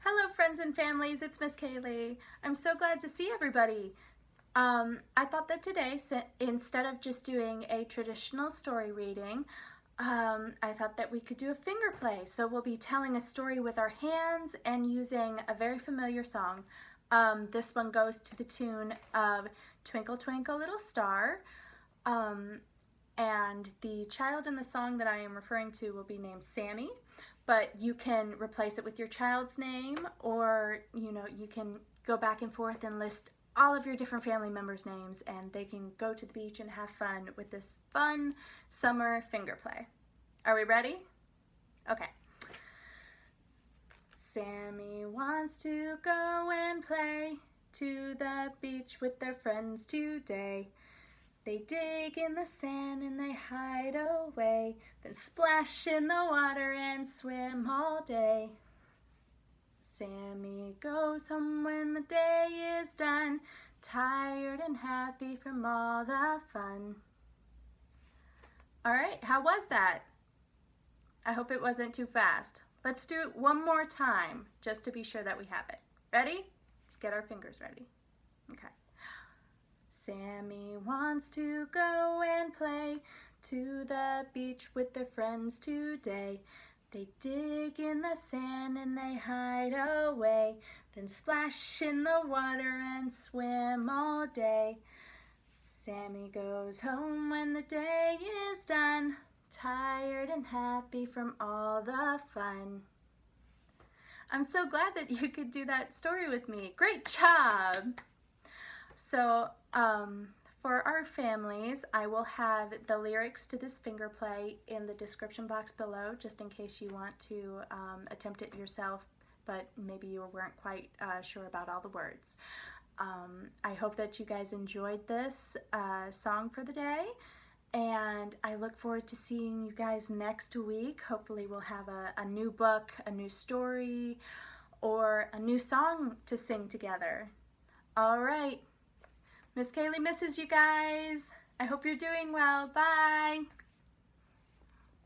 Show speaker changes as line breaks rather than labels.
Hello friends and families, it's Miss Kayliegh. I'm so glad to see everybody. I thought that today, instead of just doing a traditional story reading, I thought that we could do a finger play. So we'll be telling a story with our hands and using a very familiar song. This one goes to the tune of Twinkle Twinkle Little Star. And the child in the song that I am referring to will be named Sammie, but you can replace it with your child's name, or you can go back and forth and list all of your different family members' names, and they can go to the beach and have fun with this fun summer finger play. Are we ready? Okay. Sammie wants to go and play to the beach with their friends today. They dig in the sand and they hide away, then splash in the water and swim all day. Sammie goes home when the day is done, tired and happy from all the fun. All right, how was that? I hope it wasn't too fast. Let's do it one more time just to be sure that we have it. Ready? Let's get our fingers ready. Okay. Sammie wants to go and play to the beach with their friends today. They dig in the sand and they hide away, then splash in the water and swim all day. Sammie goes home when the day is done, tired and happy from all the fun. I'm so glad that you could do that story with me. Great job! So for our families, I will have the lyrics to this finger play in the description box below, just in case you want to attempt it yourself, but maybe you weren't quite sure about all the words. I hope that you guys enjoyed this song for the day, and I look forward to seeing you guys next week. Hopefully we'll have a new book, a new story, or a new song to sing together. All right. Miss Kayliegh misses you guys. I hope you're doing well. Bye.